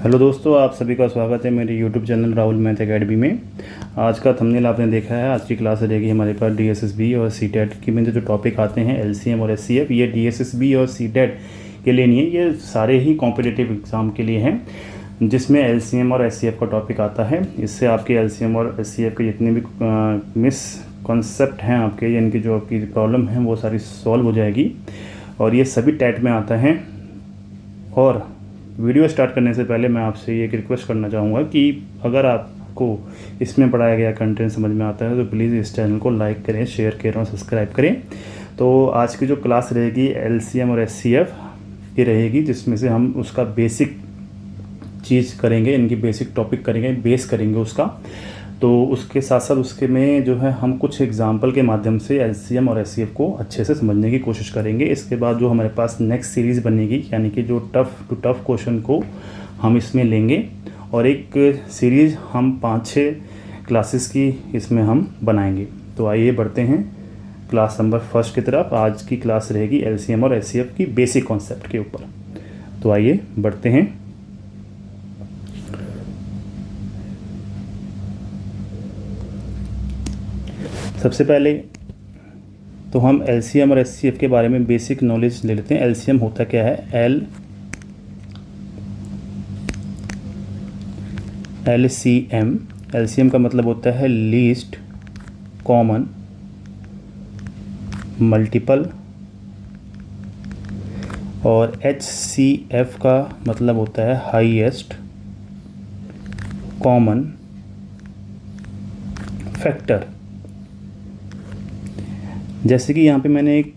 Hello दोस्तों, आप सभी का स्वागत है मेरे YouTube channel Rahul math academy में। आज का थंबनेल आपने देखा है। आज की क्लास रहेगी हमारे पास डीएसएसबी और सीटेट की में जो टॉपिक आते हैं एलसीएम और एचसीएफ। ये डीएसएसबी और सीटेट के लिए नहीं है, ये सारे ही कॉम्पिटिटिव एग्ज़ाम के लिए हैं जिसमें एलसीएम और एचसीएफ का टॉपिक आता है। इससे आपके एलसीएम और एचसीएफ के जितने भी मिसकॉन्सेप्ट हैं आपके, यानी कि जो आपकी प्रॉब्लम है वो सारी सॉल्व हो जाएगी और ये सभी टेट में आता है। और वीडियो स्टार्ट करने से पहले मैं आपसे ये रिक्वेस्ट करना चाहूँगा कि अगर आपको इसमें पढ़ाया गया कंटेंट समझ में आता है तो प्लीज़ इस चैनल को लाइक करें, शेयर करें और सब्सक्राइब करें। तो आज की जो क्लास रहेगी एलसीएम और एचसीएफ ये रहेगी, जिसमें से हम उसका बेसिक चीज़ करेंगे, इनकी बेसिक टॉपिक करेंगे, बेस करेंगे उसका। तो उसके साथ साथ उसके में जो है हम कुछ एग्जाम्पल के माध्यम से एलसीएम और एचसीएफ को अच्छे से समझने की कोशिश करेंगे। इसके बाद जो हमारे पास नेक्स्ट सीरीज़ बनेगी, यानी कि जो टफ़ टू टफ़ क्वेश्चन को हम इसमें लेंगे और एक सीरीज़ हम 5-6 क्लासेस की इसमें हम बनाएंगे। तो आइए बढ़ते हैं क्लास नंबर 1 की तरफ। आज की क्लास रहेगी एलसीएम और एचसीएफ की बेसिक कॉन्सेप्ट के ऊपर। तो आइए बढ़ते हैं। सबसे पहले तो हम एलसीएम और एचसीएफ के बारे में बेसिक नॉलेज ले लेते हैं। एलसीएम होता क्या है? एलसीएम का मतलब होता है लीस्ट कॉमन मल्टीपल, और एचसीएफ का मतलब होता है हाईएस्ट कॉमन फैक्टर। जैसे कि यहाँ पे मैंने एक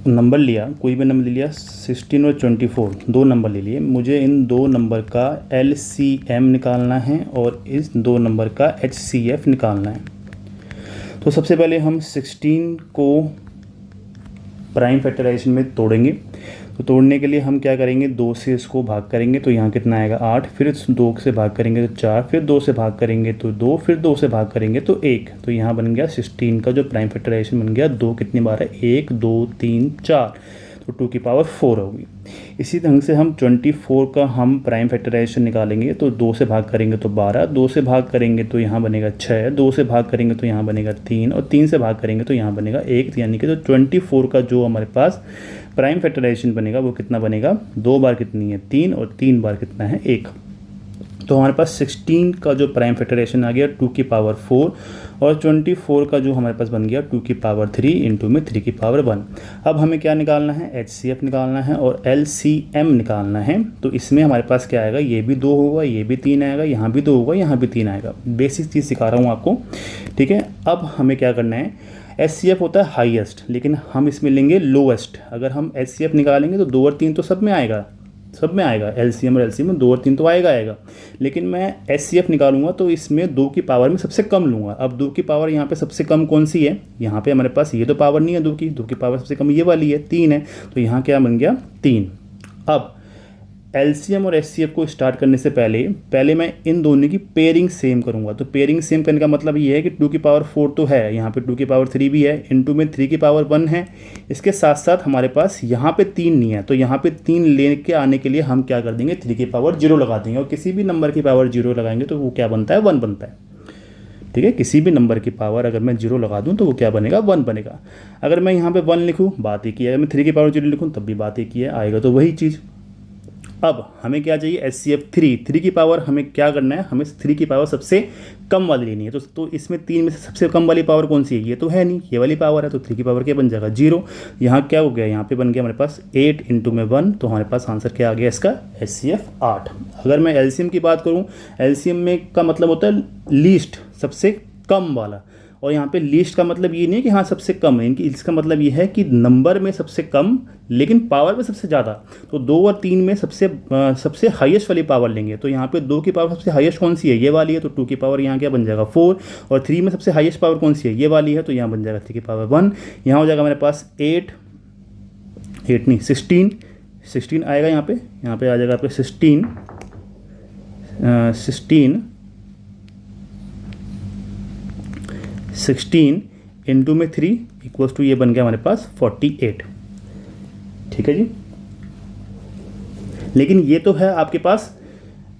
नंबर लिया, कोई भी नंबर ले लिया, 16 और 24, दो नंबर ले लिए। मुझे इन दो नंबर का एलसीएम निकालना है और इस दो नंबर का एचसीएफ निकालना है। तो सबसे पहले हम 16 को प्राइम फैक्टराइजेशन में तोड़ेंगे। तो तोड़ने के लिए हम क्या करेंगे, 2 से इसको भाग करेंगे तो यहाँ कितना आएगा 8, फिर 2 से भाग करेंगे तो 4, फिर 2 से भाग करेंगे तो 2, फिर 2 से भाग करेंगे तो 1। तो यहाँ बन गया 16 का जो प्राइम फैक्टराइजेशन बन गया 2 कितनी बार है, 1 2 3 4, तो 2 की पावर 4 होगी। इसी ढंग से हम 24 का हम प्राइम फैक्टराइजेशन निकालेंगे तो 2 से भाग करेंगे तो 12, 2 से भाग करेंगे तो यहाँ बनेगा 6, 2 से भाग करेंगे तो यहाँ बनेगा 3 और 3 से भाग करेंगे तो यहाँ बनेगा 1। यानी कि तो 24 का जो हमारे पास प्राइम फैक्टराइजेशन बनेगा वो कितना बनेगा, 2 बार कितनी है 3 और 3 बार कितना है 1। तो हमारे पास 16 का जो प्राइम फैक्टराइजेशन आ गया 2 की पावर 4 और 24 का जो हमारे पास बन गया 2 की पावर 3 इंटू में 3 की पावर 1। अब हमें क्या निकालना है, एचसीएफ निकालना है और एलसीएम निकालना है। तो इसमें हमारे पास क्या आएगा, ये भी 2 होगा, ये भी 3 आएगा, यहाँ भी 2 होगा, यहाँ भी 3 आएगा। बेसिक चीज़ सिखा रहा हूँ आपको, ठीक है। अब हमें क्या करना है, एचसीएफ होता है हाईएस्ट, लेकिन हम इसमें लेंगे लोएस्ट। अगर हम एचसीएफ निकालेंगे तो 2 और 3 तो सब में आएगा, एलसीएम और एलसीएम में 2 और 3 तो आएगा। लेकिन मैं एचसीएफ निकालूंगा तो इसमें 2 की पावर में सबसे कम लूँगा। अब 2 की पावर यहाँ पे सबसे कम कौन सी है, यहाँ पे हमारे पास ये तो पावर नहीं है 2 की पावर सबसे कम ये वाली है 3 है, तो यहाँ क्या बन गया 3। अब एलसीएम और एचसीएफ को स्टार्ट करने से पहले मैं इन दोनों की पेयरिंग सेम करूंगा। तो पेयरिंग सेम करने का मतलब ये है कि 2 की पावर 4 तो है, यहाँ पे 2 की पावर 3 भी है, इंटू में 3 की पावर 1 है। इसके साथ साथ हमारे पास यहाँ पे 3 नहीं है, तो यहाँ पे 3 लेके आने के लिए हम क्या कर देंगे, 3 की पावर 0 लगा देंगे। और किसी भी नंबर की पावर 0 लगाएंगे तो वो क्या बनता है, 1 बनता है, ठीक है। किसी भी नंबर की पावर अगर मैं 0 लगा दूं तो वो क्या बनेगा, 1 बनेगा। अगर मैं यहाँ पे 1 लिखूँ बात एक ही है, अगर मैं 3 की पावर 0 लिखूँ तब भी बात एक ही है, आएगा तो वही चीज़। अब हमें क्या चाहिए, एचसीएफ 3 की पावर हमें क्या करना है, हमें 3 की पावर सबसे कम वाली लेनी है। तो इसमें 3 में से सबसे कम वाली पावर कौन सी है, ये तो है नहीं, ये वाली पावर है। तो 3 की पावर क्या बन जाएगा 0। यहाँ क्या हो गया, यहाँ पे बन गया हमारे पास 8 इंटू में 1, तो हमारे पास आंसर क्या आ गया इसका, एचसीएफ 8। अगर मैं एलसीएम की बात करूँ, एलसीएम में का मतलब होता है लीस्ट, सबसे कम वाला। और यहाँ पे लीस्ट का मतलब ये नहीं है कि हाँ सबसे कम है, इनकी इसका मतलब ये है कि नंबर में सबसे कम लेकिन पावर में सबसे ज़्यादा। तो 2 और 3 में सबसे हाईएस्ट वाली पावर लेंगे। तो यहाँ पे 2 की पावर सबसे हाईएस्ट कौन सी है, ये वाली है, तो 2 की पावर यहाँ क्या बन जाएगा 4। और 3 में सबसे हाईएस्ट पावर कौन सी है, ये वाली है, तो यहाँ बन जाएगा 3 की पावर 1। यहाँ हो जाएगा हमारे पास 8 नहीं 16 आएगा। यहाँ पे आ जाएगा आपके 16 इंटू में 3 इक्वल्स टू ये बन गया हमारे पास 48, ठीक है जी। लेकिन ये तो है आपके पास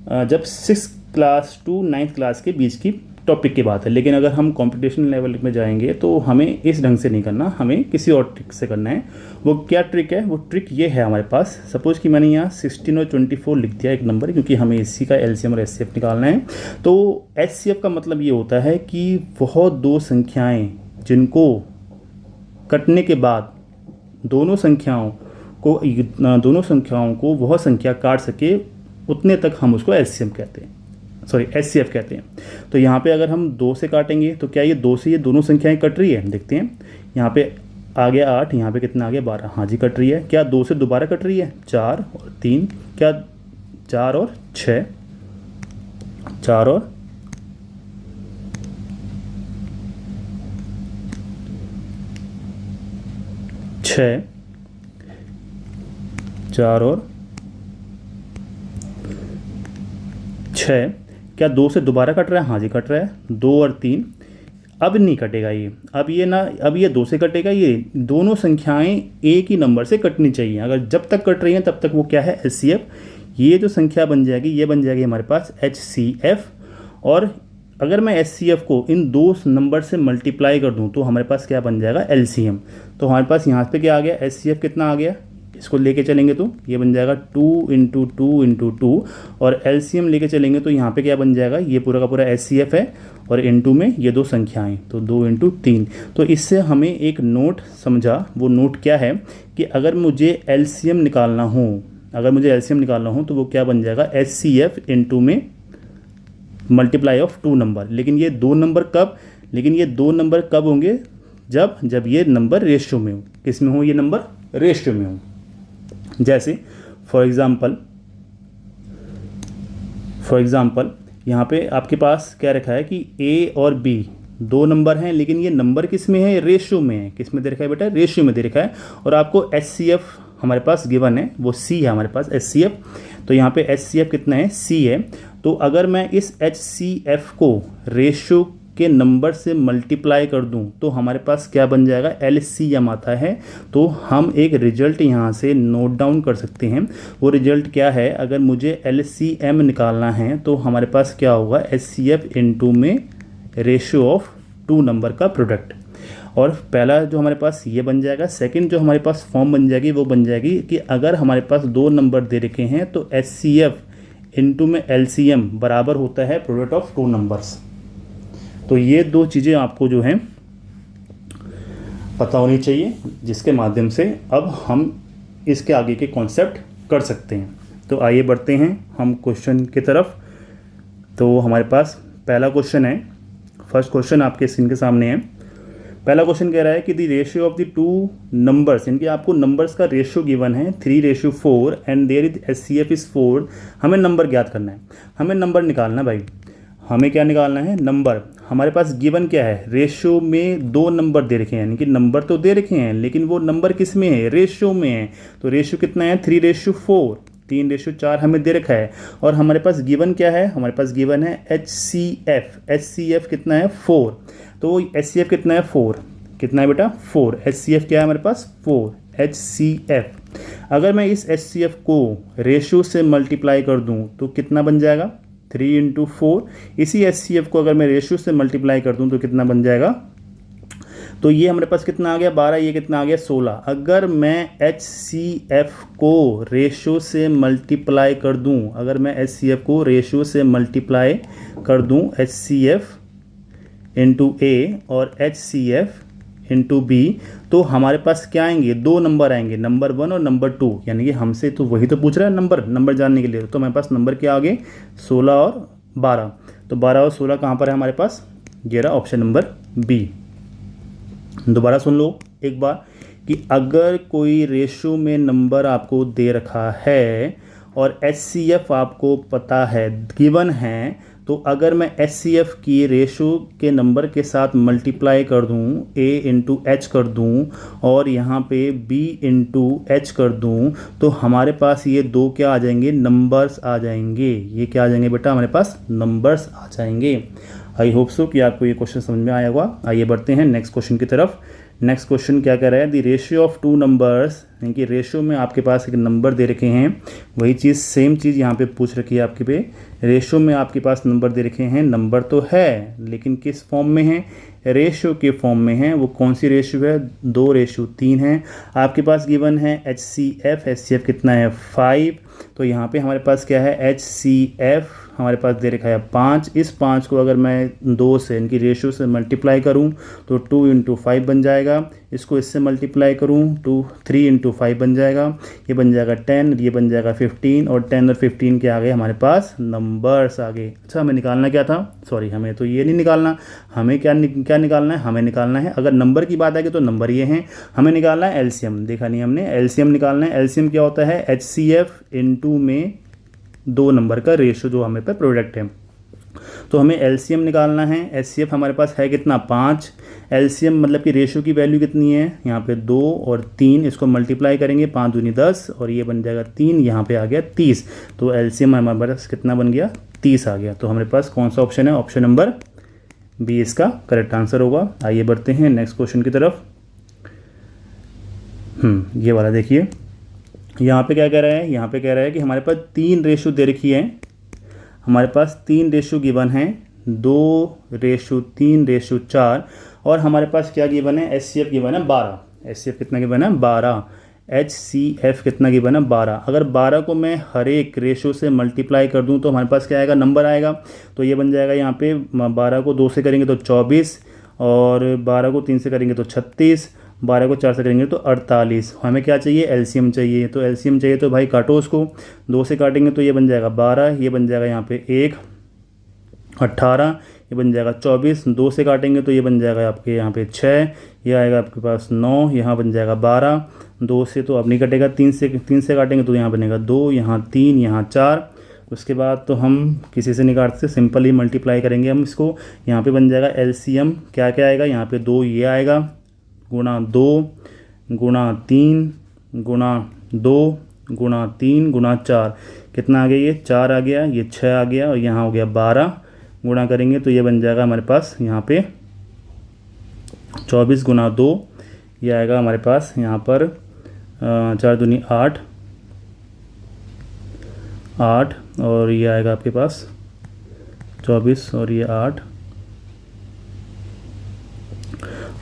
जब 6 क्लास टू 9th क्लास के बीच की टॉपिक की बात है। लेकिन अगर हम कंपटीशन लेवल में जाएंगे तो हमें इस ढंग से नहीं करना, हमें किसी और ट्रिक से करना है। वो क्या ट्रिक है? वो ट्रिक ये है हमारे पास, सपोज़ कि मैंने यहाँ 16 और 24 लिख दिया एक नंबर, क्योंकि हमें इसी का एलसीएम और एचसीएफ निकालना है। तो एचसीएफ का मतलब ये होता है कि वह दो संख्याएँ जिनको कटने के बाद दोनों संख्याओं को वह संख्या काट सके उतने तक हम उसको एचसीएफ कहते हैं, एचसीएफ कहते हैं। तो यहाँ पे अगर हम 2 से काटेंगे तो क्या ये 2 से ये दोनों संख्याएं कट रही है? देखते हैं, यहाँ पे आ गया 8, यहाँ पे कितना आ गया 12। हाँ जी कट रही है। क्या 2 से दोबारा कट रही है? 4 और 3, क्या 4 और 6, 4 और 6, 4 और 6, क्या 2 से दोबारा कट रहा है? हाँ जी कट रहा है। 2 और 3, अब नहीं कटेगा ये, अब ये 2 से कटेगा। ये दोनों संख्याएं एक ही नंबर से कटनी चाहिए। अगर जब तक कट रही हैं तब तक वो क्या है? एचसीएफ। ये जो संख्या बन जाएगी ये बन जाएगी हमारे पास एचसीएफ। और अगर मैं एचसीएफ को इन 2 नंबर से मल्टीप्लाई कर दूं तो हमारे पास क्या बन जाएगा? एलसीएम। तो हमारे पास यहाँ पे क्या आ गया? एचसीएफ कितना आ गया? इसको लेके चलेंगे तो ये बन जाएगा 2 इंटू 2 इंटू 2, और एलसीएम लेके चलेंगे तो यहाँ पे क्या बन जाएगा? ये पूरा का पूरा एचसीएफ है और इनटू में ये 2 संख्याएं, तो 2 इंटू 3। तो इससे हमें एक नोट समझा। वो नोट क्या है कि अगर मुझे एलसीएम निकालना हो तो वो क्या बन जाएगा? एचसीएफ इनटू में मल्टीप्लाई ऑफ 2 नंबर। लेकिन ये 2 नंबर कब होंगे? जब ये नंबर रेशियो में हो। किस में हो? ये नंबर रेशियो में हो। जैसे फॉर एग्ज़ाम्पल यहाँ पे आपके पास क्या रखा है कि ए और बी 2 नंबर हैं, लेकिन ये नंबर किस में है? रेशियो में है। किस में दे रखा है बेटा? रेशियो में दे रखा है। और आपको एचसीएफ हमारे पास गिवन है, वो सी है हमारे पास एचसीएफ। तो यहाँ पे एचसीएफ कितना है? सी है। तो अगर मैं इस एचसीएफ को रेशियो के नंबर से मल्टीप्लाई कर दूं तो हमारे पास क्या बन जाएगा? एलसीएम आता है। तो हम एक रिजल्ट यहाँ से नोट डाउन कर सकते हैं। वो रिजल्ट क्या है? अगर मुझे एलसीएम निकालना है तो हमारे पास क्या होगा? एचसीएफ इनटू में रेशियो ऑफ 2 नंबर का प्रोडक्ट। और पहला जो हमारे पास ये बन जाएगा। सेकंड जो हमारे पास फॉर्म बन जाएगी वो बन जाएगी कि अगर हमारे पास 2 नंबर दे रखे हैं तो एचसीएफ इनटू में एलसीएम बराबर होता है प्रोडक्ट ऑफ 2 नंबर्स। तो ये 2 चीज़ें आपको जो हैं पता होनी चाहिए, जिसके माध्यम से अब हम इसके आगे के कॉन्सेप्ट कर सकते हैं। तो आइए बढ़ते हैं हम क्वेश्चन की तरफ। तो हमारे पास पहला क्वेश्चन है, फर्स्ट क्वेश्चन आपके स्क्रीन के सामने है। पहला क्वेश्चन कह रहा है कि the ratio of the 2 numbers, यानी कि आपको नंबर्स का रेशियो गिवन है 3:4 and there is HCF is 4। हमें नंबर ज्ञात करना है, हमें नंबर निकालना है भाई। हमें क्या निकालना है? नंबर। हमारे पास गिवन क्या है? रेशियो में 2 नंबर दे रखे हैं, यानी कि नंबर तो दे रखे हैं लेकिन वो नंबर किस में है? रेशियो में है। तो रेशियो कितना है? 3:4, 3:4 हमें दे रखा है। और हमारे पास गिवन क्या है? हमारे पास गिवन है एचसीएफ। एचसीएफ कितना है? 4। तो एचसीएफ कितना है? 4। कितना है बेटा? 4। एचसीएफ क्या है हमारे पास? 4 एचसीएफ। अगर मैं इस एचसीएफ को रेशियो से मल्टीप्लाई कर दूं तो कितना बन जाएगा? 3 इंटू 4। इसी एचसीएफ को अगर मैं रेशियो से मल्टीप्लाई कर दूं तो कितना बन जाएगा? तो ये हमारे पास कितना आ गया? 12। ये कितना आ गया? 16। अगर मैं एचसीएफ को रेशियो से मल्टीप्लाई कर दूं, एचसीएफ इंटू ए और एचसीएफ इंटू बी, तो हमारे पास क्या आएंगे? 2 नंबर आएंगे, नंबर 1 और नंबर 2। यानी कि हमसे तो वही तो पूछ रहा है नंबर जानने के लिए। तो हमारे पास नंबर क्या आ गए? 16 और 12। तो 12 और 16 कहाँ पर है हमारे पास? ये रहा ऑप्शन नंबर बी। दोबारा सुन लो एक बार कि अगर कोई रेशियो में नंबर आपको दे रखा है और एचसीएफ आपको पता है, गिवन है, तो अगर मैं एचसीएफ की रेशियो के नंबर के साथ मल्टीप्लाई कर दूं, a इंटू एच कर दूं और यहाँ पे b इंटू एच कर दूं, तो हमारे पास ये 2 क्या आ जाएंगे? नंबर्स आ जाएंगे। ये क्या आ जाएंगे बेटा? हमारे पास नंबर्स आ जाएंगे। आई होप सो कि आपको ये क्वेश्चन समझ में आया होगा। आइए बढ़ते हैं नेक्स्ट क्वेश्चन की तरफ। नेक्स्ट क्वेश्चन क्या कह रहा है? द रेशियो ऑफ 2 नंबर्स यानी कि रेशो में आपके पास एक नंबर दे रखे हैं, वही चीज़ सेम चीज़ यहाँ पे पूछ रखी है आपके पे। रेशो में आपके पास नंबर दे रखे हैं, नंबर तो है लेकिन किस फॉर्म में है, रेशो के फॉर्म में है। वो कौन सी रेशो है, 2:3 है। आपके पास गिवन है HCF कितना है 5, तो यहाँ पे हमारे पास क्या है HCF हमारे पास दे रखा है 5। इस 5 को अगर मैं 2 से इनकी रेशो से मल्टीप्लाई करूँ तो 2 × 5 बन जाएगा। इसको इससे मल्टीप्लाई करूँ तो 3 × 5 बन जाएगा, ये बन जाएगा 10, ये बन जाएगा 15, और 10 और 15 के आगे हमारे पास नंबर्स आ गए। अच्छा, हमें निकालना क्या था, सॉरी हमें तो ये नहीं निकालना, हमें क्या निकालना है, हमें निकालना है, अगर नंबर की बात आएगी तो नंबर ये हैं, हमें निकालना है एलसीएम। देखा नहीं हमने, एलसीएम निकालना है। एलसीएम क्या होता है, HCF × में 2 नंबर का रेशो जो हमें पे प्रोडक्ट है, तो हमें एलसीएम निकालना है। HCF हमारे पास है कितना 5, एलसीएम मतलब कि रेशो की वैल्यू कितनी है यहाँ पे 2 और 3, इसको मल्टीप्लाई करेंगे 5 दूनी 10 और ये बन जाएगा 3, यहाँ पे आ गया 30, तो एलसीएम हमारे पास कितना बन गया 30 आ गया। तो हमारे पास कौन सा ऑप्शन है, ऑप्शन नंबर बी इसका करेक्ट आंसर होगा। आइए बढ़ते हैं नेक्स्ट क्वेश्चन की तरफ। ये वाला देखिए, यहाँ पे क्या कह रहा है, यहाँ पे कह रहा है कि हमारे पास 3 रेशो दे रखी है, हमारे पास 3 रेशो गिवन है, 2:3:4, और हमारे पास क्या गिवन है, HCF गिवन है 12। HCF कितना गिवन है 12, HCF कितना गिवन है 12। अगर 12 को मैं हर एक रेशो से मल्टीप्लाई कर दूं तो हमारे पास क्या आएगा, नंबर आएगा। तो ये बन जाएगा यहाँ पे 12 को 2 से करेंगे तो 24, और 12 को 3 से करेंगे तो 36, 12 को 4 से करेंगे तो 48। हमें क्या चाहिए, एलसीएम चाहिए। तो एलसीएम चाहिए तो भाई काटो उसको, 2 से काटेंगे तो ये बन जाएगा 12, ये बन जाएगा यहाँ पे 1, 18, ये बन जाएगा 24, 2 से काटेंगे तो ये बन जाएगा आपके यहाँ पे 6, ये आएगा आपके पास 9, यहाँ बन जाएगा 12, 2 से तो अब नहीं कटेगा, 3 से काटेंगे तो यहाँ बनेगा 2, यहाँ 3, यहाँ 4। उसके बाद तो हम किसी से नहीं काटते, सिंपल ही मल्टीप्लाई करेंगे हम इसको। यहाँ पे बन जाएगा एलसीएम क्या क्या आएगा, यहाँ पे 2 ये आएगा, गुणा 2 गुणा 3 गुणा 2 गुणा 3 गुणा 4, कितना आ गया, ये 4 आ गया, ये 6 आ गया, और यहाँ हो गया 12। गुणा करेंगे तो ये बन जाएगा हमारे पास यहाँ पे 24 गुणा 2, ये आएगा हमारे पास यहाँ पर 4 दूनी 8, और ये आएगा आपके पास 24 और ये 8।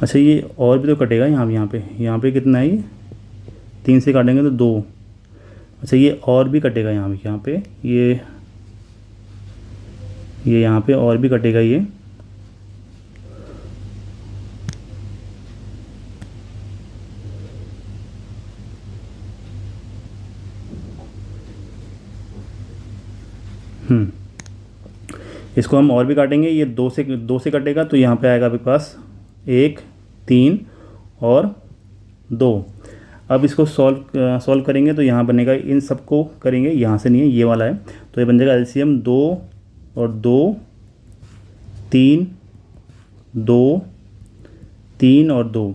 अच्छा, ये और भी तो कटेगा यहाँ पे कितना है, ये 3 से काटेंगे तो 2। अच्छा, ये और भी कटेगा यहाँ पे ये यहाँ पे और भी कटेगा ये। इसको हम और भी काटेंगे, ये 2 से कटेगा तो यहाँ पे आएगा आपके पास 1, 3 और 2। अब इसको सॉल्व करेंगे तो यहाँ बनेगा, इन सबको करेंगे, यहाँ से नहीं है, ये वाला है, तो ये बन जाएगा एलसीएम 2 और 2, 3, 2, 3 और 2।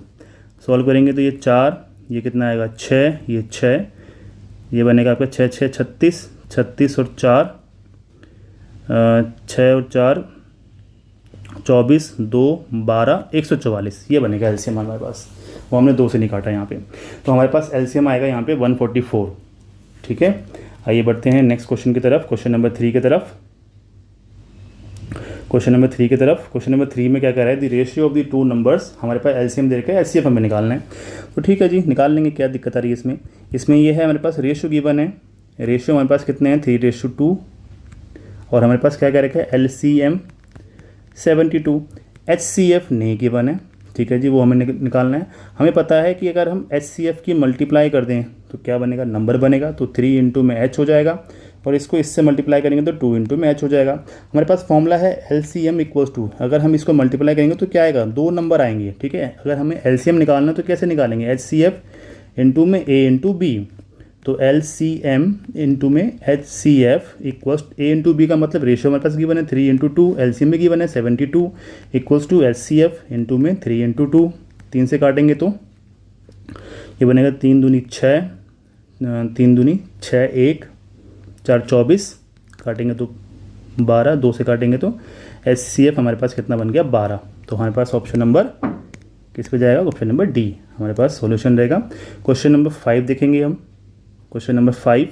सॉल्व करेंगे तो ये 4, ये कितना आएगा 6, ये 6, ये बनेगा आपका 6 6 36, 36 और 4 6 और 4 24, 2 12 144, ये बनेगा एलसीएम हमारे पास। वो हमने 2 से नहीं काटा यहाँ पे, तो हमारे पास एलसीएम आएगा यहाँ पे 144। ठीक है, आइए बढ़ते हैं नेक्स्ट क्वेश्चन की तरफ, क्वेश्चन नंबर 3 की तरफ। क्वेश्चन नंबर 3 में क्या कह रहा है, the ratio of the 2 numbers, हमारे पास एलसीएम दे रखा है, एचसीएफ हमें निकालना है। तो ठीक है जी, निकाल लेंगे, क्या दिक्कत आ रही है इसमें ये है हमारे पास रेशियो गिवन है, रेशियो हमारे पास कितने हैं 3:2, और हमारे पास क्या कह रखा है एलसीएम 72, HCF नहीं गिवन है। ठीक है जी, वो हमें निकालना है। हमें पता है कि अगर हम HCF की मल्टीप्लाई कर दें तो क्या बनेगा, नंबर बनेगा, तो 3 × में H हो जाएगा, और इसको इससे मल्टीप्लाई करेंगे तो 2 × में H हो जाएगा। हमारे पास फॉर्मूला है LCM = 2, अगर हम इसको मल्टीप्लाई करेंगे तो क्या आएगा, 2 नंबर आएंगे। ठीक है, अगर हमें LCM निकालना है तो कैसे निकालेंगे, HCF × में A × B, तो LCM × में HCF = A × B का मतलब रेशियो हमारे पास गिवन है 3:2, LCM में गिवन है 72 = HCF × में 3:2। 3 से काटेंगे तो ये बनेगा 3 दूनी 6, 3 दूनी 6, 1 4 24, काटेंगे तो 12, 2 से काटेंगे तो HCF हमारे पास कितना बन गया 12। तो हमारे पास ऑप्शन नंबर किस पे जाएगा, ऑप्शन नंबर डी हमारे पास सॉल्यूशन रहेगा। क्वेश्चन नंबर 5 देखेंगे हम, क्वेश्चन नंबर 5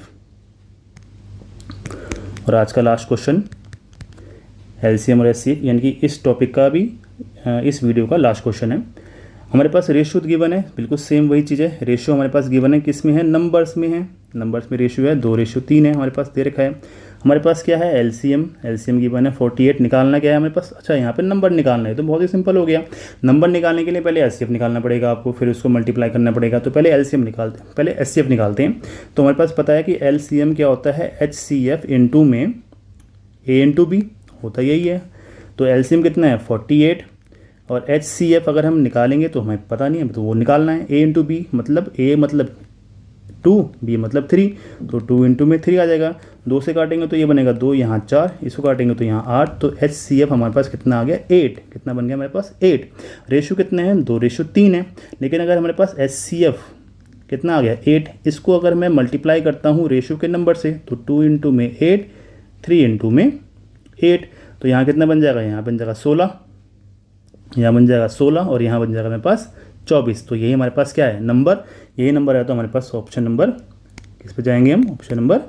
और आज का लास्ट क्वेश्चन एलसीएम और एचसीएफ यानी कि इस टॉपिक का भी इस वीडियो का लास्ट क्वेश्चन है। हमारे पास रेशियो गिवन है, बिल्कुल सेम वही चीज़ है। रेशियो हमारे पास गिवन है, किस में है, नंबर्स में है। नंबर्स में रेशियो है 2:3 है हमारे पास दे रखा है। हमारे पास क्या है, एलसीएम गिवन है 48। निकालना क्या है हमारे पास, अच्छा यहाँ पे नंबर निकालना है, तो बहुत ही सिंपल हो गया। नंबर निकालने के लिए पहले एचसीएफ निकालना पड़ेगा आपको, फिर उसको मल्टीप्लाई करना पड़ेगा। तो पहले एलसीएम निकालते हैं, पहले एचसीएफ निकालते हैं। तो हमारे पास पता है कि एलसीएम क्या होता है, एचसीएफ इंटू में ए इंटू बी होता यही है। तो एलसीएम कितना है 48 और एचसीएफ अगर हम निकालेंगे तो हमें पता नहीं है, तो वो निकालना है। ए इंटू बी मतलब ए मतलब 2, बी मतलब 3, तो 2 इंटू में 3 आ जाएगा। 2 से काटेंगे तो ये बनेगा 2, यहाँ 4, इसको काटेंगे तो यहाँ 8। तो एचसीएफ हमारे पास कितना आ गया 8। कितना बन गया हमारे पास 8। रेशियो कितने हैं 2:3 है। लेकिन अगर हमारे पास एचसीएफ कितना आ गया 8, इसको अगर मैं मल्टीप्लाई करता हूँ रेशियो के नंबर से तो 2 इंटू में 8, 3 इंटू में 8, तो यहाँ कितना बन जाएगा, यहाँ बन जाएगा 16, यहाँ बन जाएगा 16 और यहाँ बन जाएगा मेरे पास 24। तो यही हमारे पास क्या है नंबर, यही नंबर है। तो हमारे पास ऑप्शन नंबर किस पे जाएंगे हम, ऑप्शन नंबर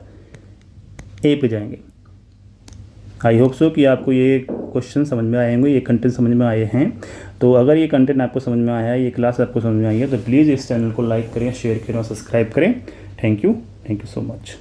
ए पे जाएंगे। आई होप सो कि आपको ये क्वेश्चन समझ में आए होंगे, ये कंटेंट समझ में आए हैं। तो अगर ये कंटेंट आपको समझ में आया है, ये क्लास आपको समझ में आई है, तो प्लीज़ इस चैनल को लाइक करें, शेयर करें और सब्सक्राइब करें। Thank you so much.